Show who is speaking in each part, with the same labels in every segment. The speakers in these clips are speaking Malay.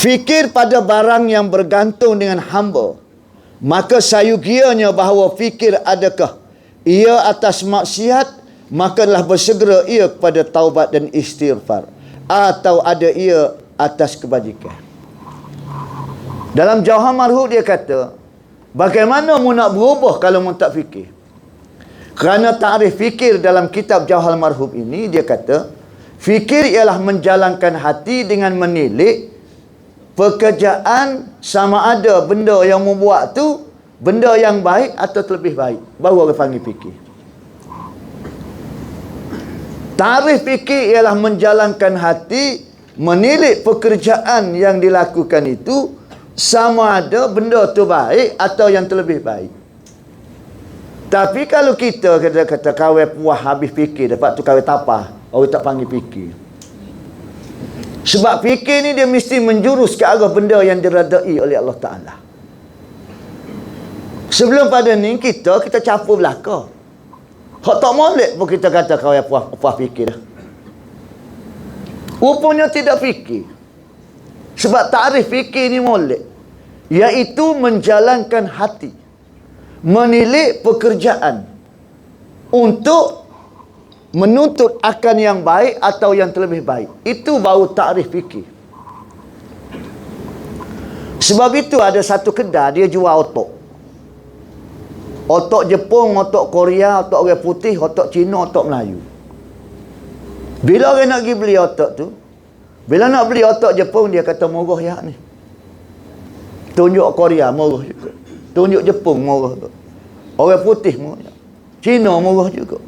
Speaker 1: fikir pada barang yang bergantung dengan hamba, maka sayugianya bahawa fikir adakah ia atas maksiat, maka telah bersegera ia kepada taubat dan istighfar, atau ada ia atas kebajikan. Dalam Jauhar Marhub dia kata, bagaimana mu nak berubah kalau mu tak fikir? Kerana takrif fikir dalam kitab Jauhar Marhub ini, dia kata, fikir ialah menjalankan hati dengan menilik pekerjaan sama ada benda yang mu buat tu benda yang baik atau lebih baik. Baru orang panggil fikir. Tarikh fikir ialah menjalankan hati, menilik pekerjaan yang dilakukan itu sama ada benda tu baik atau yang terlebih baik. Tapi kalau kita kata kawai puas habis fikir, dapat tu kawai tapah, orang tak panggil fikir. Sebab fikir ni dia mesti menjurus ke arah benda yang diredai oleh Allah Ta'ala. Sebelum pada ni kita capur belaka. Hak tak molek pun kita kata kawai puas fikir dah. Rupanya tidak fikir. Sebab takrif fikir ni molek, iaitu menjalankan hati, menilik pekerjaan untuk menuntut akan yang baik atau yang terlebih baik. Itu baru takrif fikir. Sebab itu ada satu kedai dia jual otok. Otok Jepun, otok Korea, otok orang putih, otok Cina, otok Melayu. Bila orang nak pergi beli otok tu, bila nak beli otok Jepun, dia kata murah ya ni. Tunjuk Korea murah juga. Tunjuk Jepun murah juga. Orang putih murah. Cina murah juga.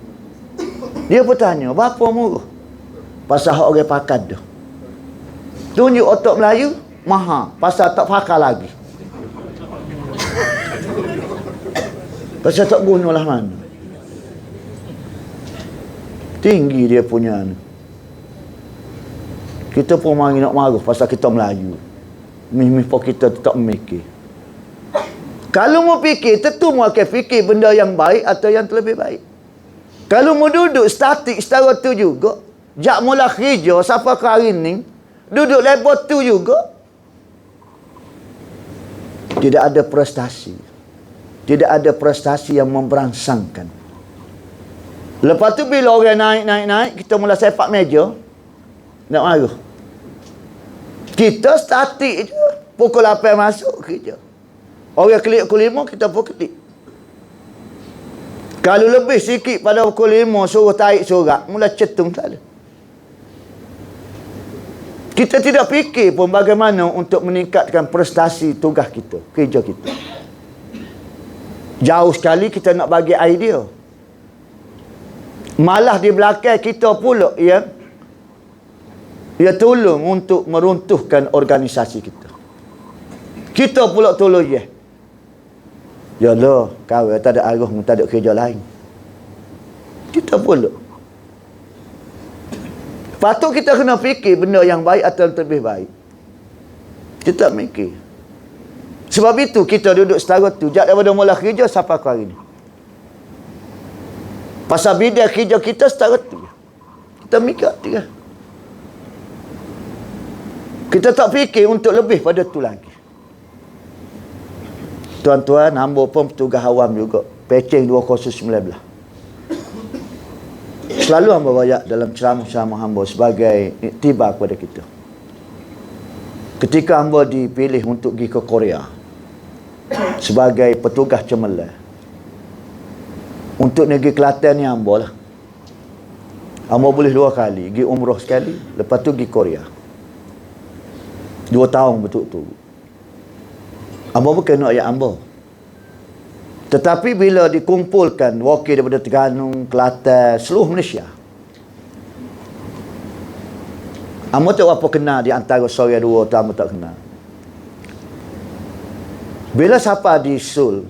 Speaker 1: Dia pun tanya, berapa murah? Pasal hak orang pakai tu. Tunjuk otok Melayu, mahal. Pasal tak pakai lagi. Pasal tak guna lah mana. Tinggi dia punya ni. Kita pun mari nak marah pasal kita Melayu. Mih-mih pun kita tak memikir. Kalau mau fikir, tentu mu akan fikir benda yang baik atau yang terlebih baik. Kalau mu duduk statik setara tu juga, jak mula kerja sampai ke hari ni, duduk lebar tu juga, tidak ada prestasi. Tidak ada prestasi yang memberangsangkan. Lepas tu bila orang naik, kita mula sepak meja, nak marah. Kita statik je. Pukul 8 masuk kerja. Orang klik pukul 5, kita pun klik. Kalau lebih sikit pada pukul 5, suruh tarik surat, mula cetung tak ada. Kita tidak fikir pun bagaimana untuk meningkatkan prestasi tugas kita, kerja kita. Jauh sekali kita nak bagi idea. Malah di belakang kita pula ia tolong untuk meruntuhkan organisasi kita. Kita pula tolong dia. Yalah, kau tak ada arah, tak ada kerja lain. Kita pula. Patut kita kena fikir benda yang baik atau yang lebih baik. Kita tak mikir. Sebab itu kita duduk setara tu, jak daripada mula kerja sampai ke hari ni. Pasal bidang kerja kita setara tu. Kita mikir tu kan. Kita tak fikir untuk lebih pada tu lagi. Tuan-tuan, hamba pun petugas awam juga. Pecing 2019. Selalu hamba rakyat dalam ceramah-ceramah hamba sebagai iktibar kepada kita. Ketika hamba dipilih untuk pergi ke Korea sebagai petugas cemerlang, untuk negeri Kelantan ni hamba lah. Hamba boleh 2 kali. Pergi umrah sekali, lepas tu pergi Korea. 2 tahun betul-betul. Hamba bukan nak ayat hamba. Tetapi bila dikumpulkan wakil daripada Terengganu, Kelantan, seluruh Malaysia, hamba tak apa kenal di antara seorang 2 tu, hamba tak kenal. Bila siapa di Seoul,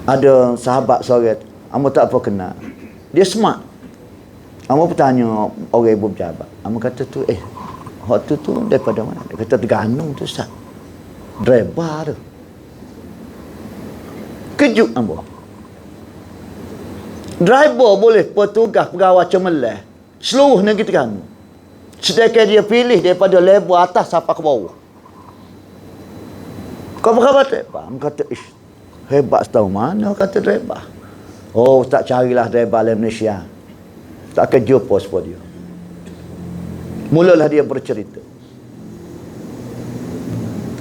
Speaker 1: ada sahabat seorang, hamba tak apa kenal. Dia smart. Hamba bertanya orang ibu pejabat. Hamba kata tu, hak tu daripada mana? Dia kata Terengganu tu Ustaz. Driver tu. Kejut hamba. Driver boleh petugas pegawai cemerlang seluruh negeri Terengganu. Sedangkan dia pilih daripada level atas sampai ke bawah. Kau berkata driver? Kata, hebat setahu mana kata driver. Oh, tak carilah driver dalam Malaysia. Tak akan jumpa sebab dia. Mulalah dia bercerita.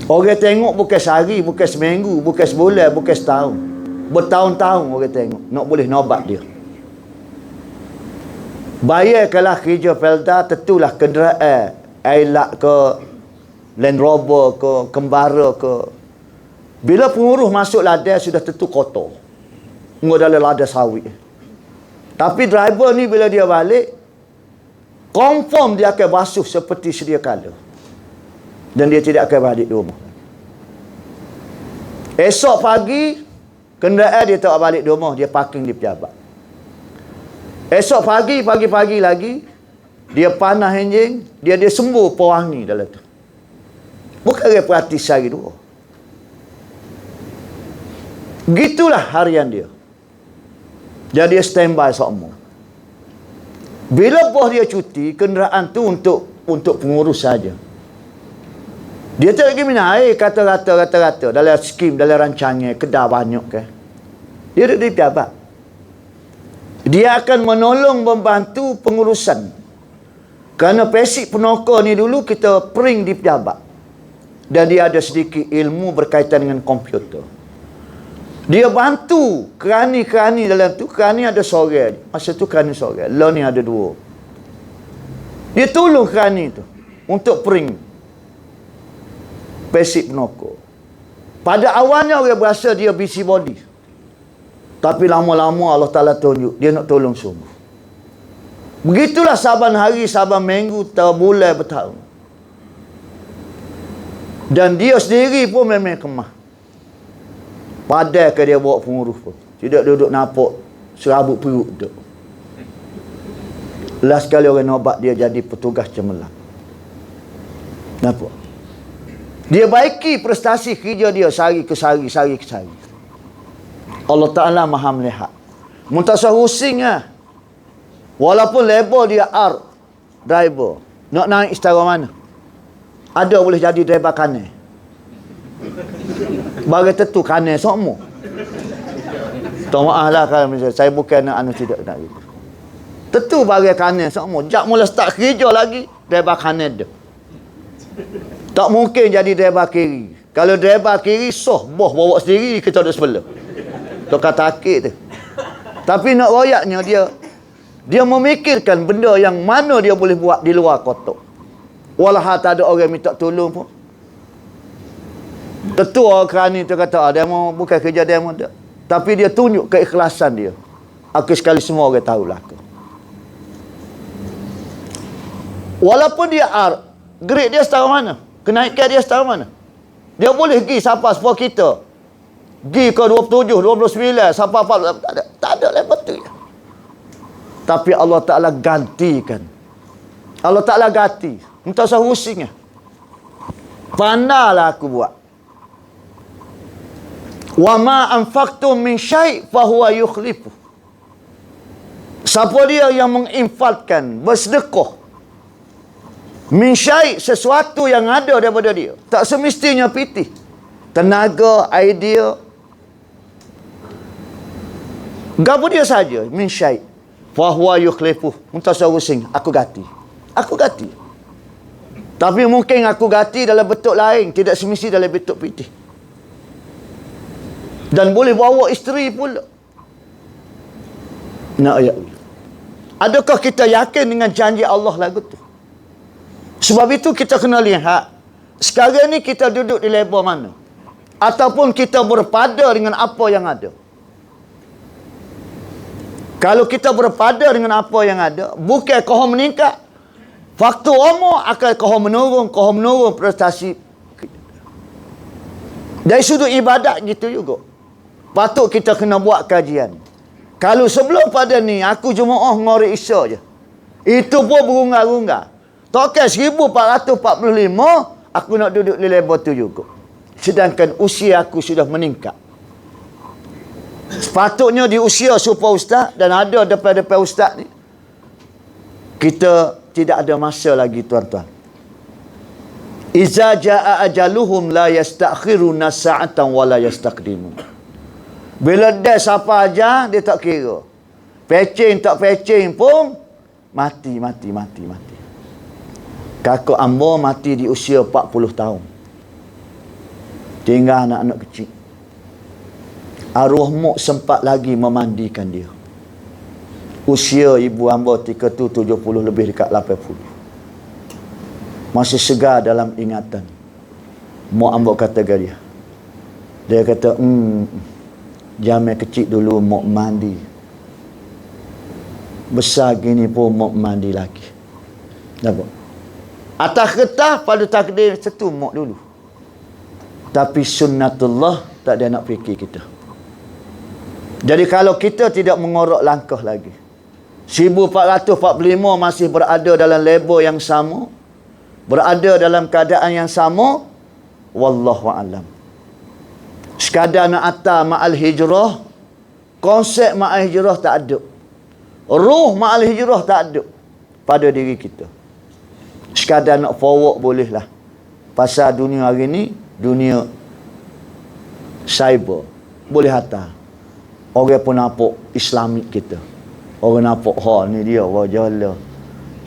Speaker 1: Orang tengok bukan sehari, bukan seminggu, bukan sebulan, bukan setahun. Bertahun-tahun orang tengok. Nak boleh nobat dia. Bayarkanlah kerja Felda, tentulah kenderaan Hilux ke, Land Rover ke, Kembara ke. Bila pengurus masuk ladang sudah tentu kotor. Dalam ladang sawit. Tapi driver ni bila dia balik, confirm dia akan basuh seperti sedia kala. Dan dia tidak akan balik di rumah. Esok pagi, kenderaan dia tak balik di rumah, dia parking di pejabat. Esok pagi, pagi-pagi lagi, dia panah enjin, dia sembuh pewangi dalam tu. Bukan dia perhati sehari dua. Gitulah harian dia. Jadi dia standby semua. Bila bos dia cuti, kenderaan tu untuk pengurus saja. Dia tak lagi minat air kata-kata dalam skim, dalam rancangan kedai banyak ke. Dia duduk di pejabat. Dia akan menolong membantu pengurusan. Kerana basic penokor ni dulu kita pering di pejabat. Dan dia ada sedikit ilmu berkaitan dengan komputer. Dia bantu kerani-kerani dalam tu. Kerani ada seorang. Masa tu kerani seorang. Law ni ada dua. Dia tolong kerani tu untuk pering basic penokor. Pada awalnya orang berasa dia busy body. Tapi lama-lama Allah Ta'ala tunjuk dia nak tolong sungguh. Begitulah saban hari, saban minggu, bulan, bertahun. Dan dia sendiri pun memang kemah. Padahal ke dia bawa pengurus pun. Tidak duduk nampak serabut perut tu. Last kali orang nobat dia jadi petugas cemerlang. Nampak? Dia baiki prestasi kerja dia sehari ke sehari, sehari ke sehari. Allah Ta'ala maha melihat. Muntasah husing lah. Walaupun label dia R, driver. Nak naik setara mana? Ada boleh jadi driver kanan. Bagi tentu kanan semua. Tak maaf lah kalau saya bukan nak tidak nak gitu. Tentu bagi kanan semua. Jak mula start kerja lagi, driver kanan dia. Tak mungkin jadi driver kiri. Kalau driver kiri, boh bawa sendiri, kita ada sebelah. Tukar takik tu. Tapi nak royaknya dia memikirkan benda yang mana dia boleh buat di luar kotak. Walau tak ada orang minta tolong pun. Tentu orang kerani tu kata, dia mau bukan kerja dia mau tak. Tapi dia tunjuk keikhlasan dia. Aku sekali semua orang tahulah aku. Walaupun dia R, grade dia setara mana? Kenaikan dia setara mana? Dia boleh pergi sampai sepuluh kita. Pergi ke 27, 29, sampai 40. Tak ada level tu. Tapi Allah Ta'ala gantikan. Allah Ta'ala ganti. Entah saya husingnya. Pandailah aku buat. Wa ma anfaqtum min syai' fahuwa yukhlifu. Siapa dia yang menginfakkan, bersedekah min syai', sesuatu yang ada daripada dia, tak semestinya pitih, tenaga, idea, gapo dia saja, min syai' fahuwa yukhlifu. Muntasawusing, aku ganti. Tapi mungkin aku ganti dalam bentuk lain, tidak semesti dalam bentuk pitih. Dan boleh bawa isteri pula. Nak ayat. Adakah kita yakin dengan janji Allah lagu tu? Sebab itu kita kena lihat sekarang ni kita duduk di level mana, ataupun kita berpada dengan apa yang ada. Kalau kita berpada dengan apa yang ada, bukan kau meningkat, faktor umur akan kau menurun prestasi. Dari sudut ibadat gitu juga. Patut kita kena buat kajian. Kalau sebelum pada ni aku jemaah ngori Isya je, itu pun berunggar-unggar. Takkan 1445 aku nak duduk di level tu juga. Sedangkan usia aku sudah meningkat. Sepatutnya di usia super ustaz dan ada depan-depan ustaz ni, kita tidak ada masa lagi, tuan-tuan. Iza jaa ajaluhum la yastakhiruna sa'atan wa la yastaqdimun. Bila dah siapa aja, dia tak kira. Pecing tak pecing pun mati. Kakak ambo mati di usia 40 tahun. Tinggal anak-anak kecil. Arwah mak sempat lagi memandikan dia. Usia ibu hamba ketika tu 70 lebih dekat 80. Masih segar dalam ingatan. Mak hamba kata ke dia. Dia kata, jamai kecil dulu mak mandi. Besar gini pun mak mandi lagi. Nampak? Atas kertas pada takdir satu mak dulu. Tapi sunnatullah tak ada nak fikir kita. Jadi kalau kita tidak mengorok langkah lagi, 1445 masih berada dalam label yang sama, berada dalam keadaan yang sama, wallahu a'lam. Sekadar nak atas ma'al hijrah, konsep ma'al hijrah tak ada. Ruh ma'al hijrah tak ada pada diri kita. Sekadar nak forward bolehlah. Pasal dunia hari ni, dunia cyber, boleh hantar. Orang pun nampak Islamik kita. Orang nampak, ni dia wajah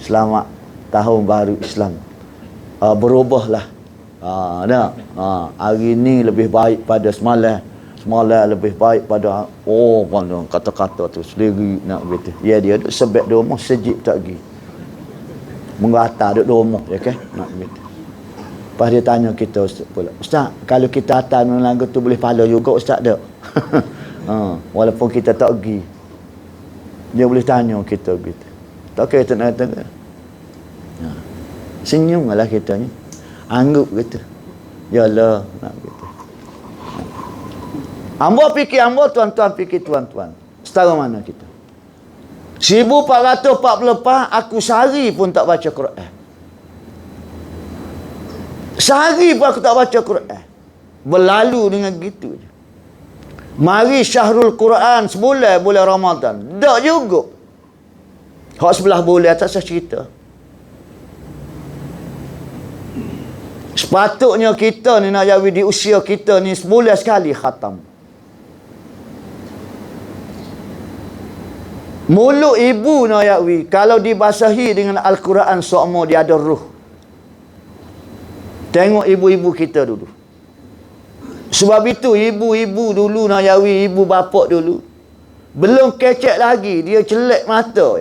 Speaker 1: selamat tahun baru Islam. Berubahlah. Hari ni lebih baik pada semalam. Semalam lebih baik pada kata-kata tu sendiri nak begitu. Ya, dia duduk sebab di rumah sejik tak pergi. Menggata duduk di rumah, ya kan? Nak begitu. Lepas dia tanya kita pula, Ustaz, kalau kita atas lagu tu boleh pahala juga Ustaz tak? Walaupun kita tak pergi, dia boleh tanya kita gitu. Tak kira kita nak kata, senyum lah kita ni, anggap gitu. Yalah, nak gitu. Hamba fikir hamba, tuan-tuan fikir tuan-tuan. Setara mana kita? 1444 aku sehari pun tak baca Quran. Sehari pun aku tak baca Quran. Berlalu dengan gitu je. Mari Syahrul Quran sebulan, bulan Ramadan. Tak juga. Hak sebelah bulan tak saya cerita. Sepatutnya kita ni nak jawi di usia kita ni sebulan sekali khatam. Mulut ibu nak jawi kalau dibasahi dengan Al-Quran seumpama dia ada ruh. Tengok ibu-ibu kita dulu. Sebab itu ibu-ibu dulu nak jawi, ibu bapa dulu. Belum kecek lagi, dia celek mata.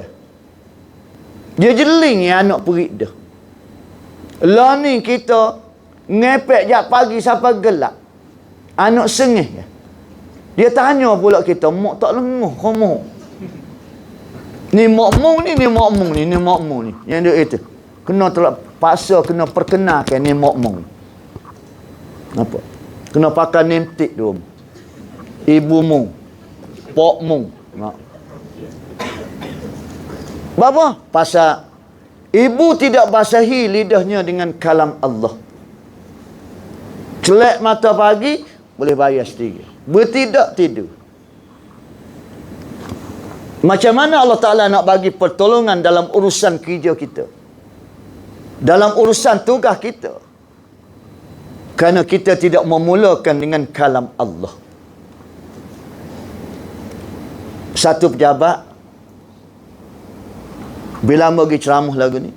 Speaker 1: Dia jeling anak perik dah. Lah ni kita ngepek jap pagi sampai gelap. Anak sengih. Dia tanya pula kita, mak tak lenguh kau mak? Ni makmum ni, ni makmum ni, ni makmum ni. Yang dia itu. Kena terpaksa, kena perkenalkan ni makmum. Apa? Kena pakai name tag dia. Ibumu, pokmu. Bapa? Pasal ibu tidak basahi lidahnya dengan kalam Allah. Celek mata pagi, boleh bayar sendiri. Bertidak, tidur. Macam mana Allah Ta'ala nak bagi pertolongan dalam urusan kerja kita? Dalam urusan tugas kita? Kerana kita tidak memulakan dengan kalam Allah. Satu pejabat, bila amba pergi ceramah lagu ni,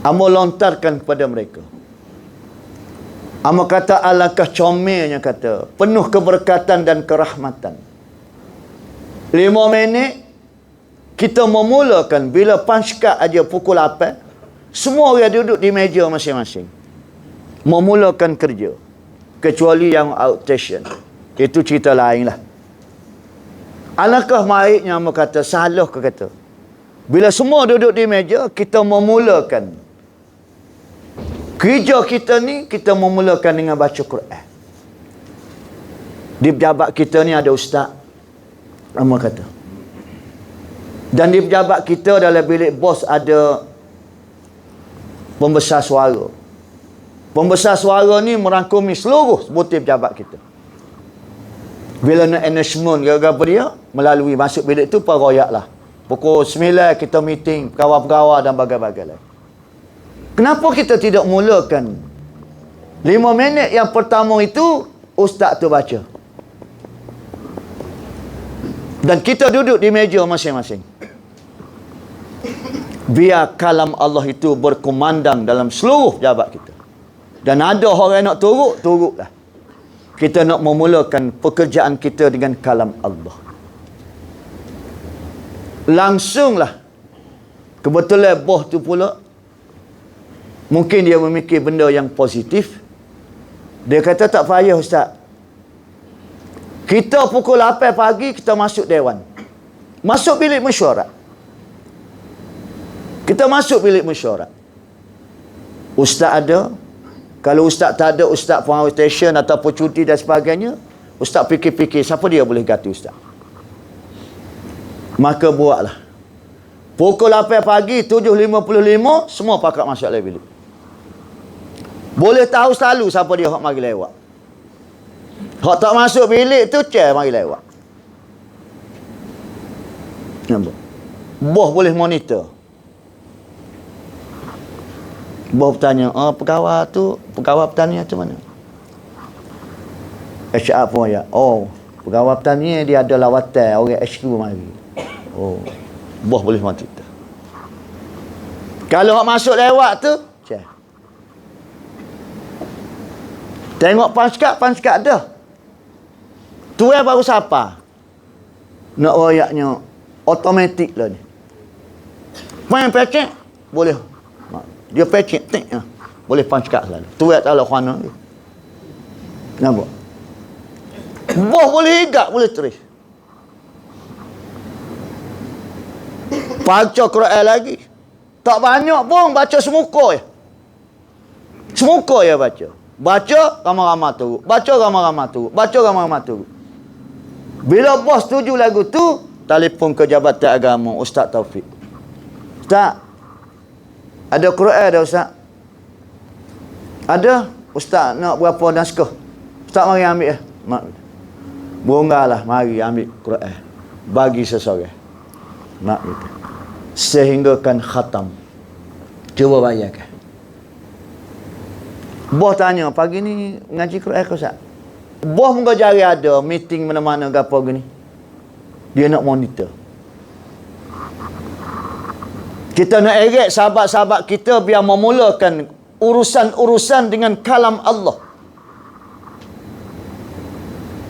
Speaker 1: amba lontarkan kepada mereka. Amba kata, alangkah comelnya kata, penuh keberkatan dan kerahmatan. 5 minit, kita memulakan bila punchcard aja pukul 8, semua orang duduk di meja masing-masing. Memulakan kerja. Kecuali yang outstation. Itu cerita lain lah. Alangkah baiknya amba kata, salah ke kata. Bila semua duduk di meja, kita memulakan. Kerja kita ni, kita memulakan dengan baca Quran. Di pejabat kita ni ada ustaz. Amba kata. Dan di pejabat kita dalam bilik bos ada pembesar suara. Pembesar suara ni merangkumi seluruh sebutir pejabat kita. Bila nak announcement gara-gara dia, melalui masuk bilik tu, paroyak lah. Pukul 9 kita meeting pegawai-pegawai dan bagai-bagai lain. Kenapa kita tidak mulakan 5 minit yang pertama itu ustaz tu baca. Dan kita duduk di meja masing-masing. Biar kalam Allah itu berkumandang dalam seluruh jabat kita. Dan ada orang nak turut, turutlah. Kita nak memulakan pekerjaan kita dengan kalam Allah. Langsunglah. Kebetulan boh tu pula mungkin dia memikir benda yang positif. Dia kata tak payah ustaz. Kita pukul 8 pagi kita masuk dewan. Masuk bilik mesyuarat. Kita masuk bilik mesyuarat. Ustaz ada. Kalau ustaz tak ada, ustaz pengawal stesen ataupun cuti dan sebagainya, ustaz fikir-fikir siapa dia boleh ganti ustaz. Maka buatlah. Pukul 8 pagi, 7.55, semua pakat masuk dalam bilik. Boleh tahu selalu siapa dia hak mari lewat. Hak tak masuk bilik tu, chair mari lewat. Nampak? Boh boleh monitor. Boh bertanya, pegawai petani tu mana? HR pun ya. Oh, pegawai petani dia ada lawatan orang HQ mari. Oh, boh boleh monitor. Kalau hak masuk lewat tu, chair. Tengok panskat dah. Tu yang baru siapa? Nak royaknya automatik lah ni. Main pecek, boleh. Dia pecek, boleh panskat selalu. Tu yang tak ada khana ni. Nampak? Boh boleh higap, boleh terus. Baca Quran lagi. Tak banyak pun, baca semuka je. Semuka je baca. Baca, ramai-ramai turut. Baca, ramai-ramai turut. Baca, ramai-ramai turut. Bila bos setuju lagu tu, telefon ke Jabatan Agama, Ustaz Taufik. Ustaz, ada Quran dah Ustaz? Ada. Ustaz nak berapa naskah? Ustaz mari ambil ya. Bonggarlah, mari ambil Quran. Bagi seseorang. Mak gitu. Sehinggakan khatam. Cuba bayangkan. Boh tanya, pagi ni ngaji Quran ke Ustaz? Boh muka jari ada meeting mana-mana ke apa gini. Dia nak monitor. Kita nak eret sahabat-sahabat kita biar memulakan urusan-urusan dengan kalam Allah.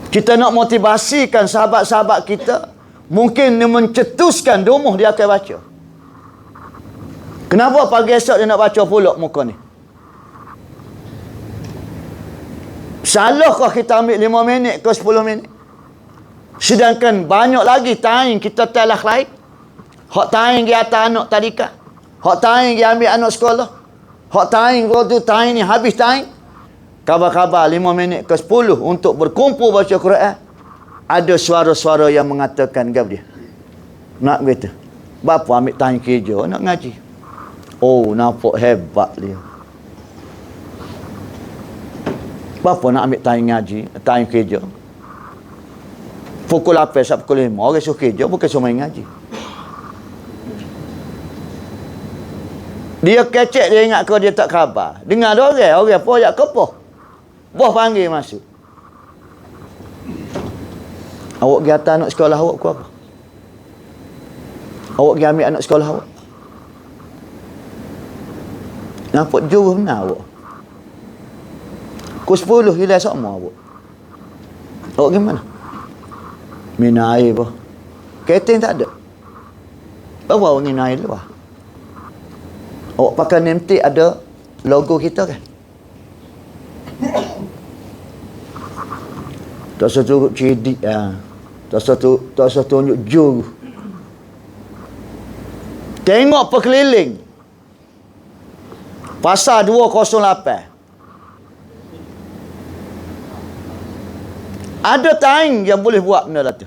Speaker 1: Kita nak motivasikan sahabat-sahabat kita. Mungkin dia mencetuskan dumuh dia akan baca. Kenapa pagi esok dia nak baca pula muka ni? Salahkah kita ambil 5 minit ke 10 minit? Sedangkan banyak lagi time kita telah lain. Hak time di atas anak tadika. Hak time di ambil anak sekolah. Hak time waktu time ni habis time. Khabar-khabar 5 minit ke 10 untuk berkumpul baca Quran. Ada suara-suara yang mengatakan gap dia. Nak kata, bapa ambil time kerja nak ngaji. Oh, nampak hebat dia. Bapa nak ambil time ngaji, time kerja. Pukul 8 sampai pukul 5. Orang suruh kerja, bukan suruh main ngaji. Dia kecek, dia ingat kau dia tak khabar. Dengar ada orang pun ajak kepoh. Boh panggil masuk. Awak pergi atas anak sekolah awak ke apa? Awak pergi ambil anak sekolah awak? Nampak jauh benar awak? Pukul 10 hilang sama awak. Awak gimana? Minum air pun. Keting tak ada. Apa awak minum air luar? Awak pakai name tag ada logo kita kan? Tak usah turut cedik lah. Tak usah tunjuk juru. Tengok perkeliling. Pasal 208. Ada time yang boleh buat benda tu.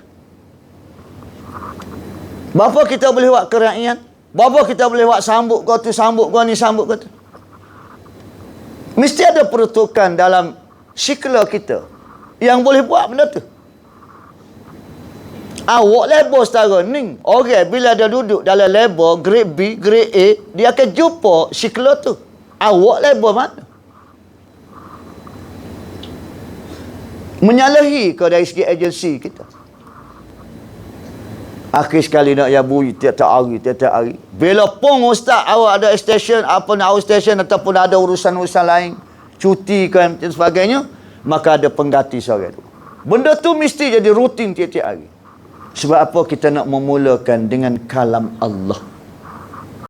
Speaker 1: Bapa kita boleh buat kerakyat. Bapa kita boleh buat sambut kau tu, sambut kau ni, sambut kau tu. Mesti ada peruntukan dalam sikla kita yang boleh buat benda tu. Awak label setara ni. Orang bila dia duduk dalam label grade B, grade A, dia akan jumpa siklo tu. Awak label mana? Menyalahi ke dari segi agensi kita. Akhir sekali nak ya bunyi tiap-tiap hari. Bila pun ustaz awak ada station, apa nak station ataupun ada urusan-urusan lain, cuti kan dan sebagainya, maka ada pengganti seorang tu. Benda tu mesti jadi rutin tiap-tiap hari. Sebab apa kita nak memulakan dengan kalam Allah.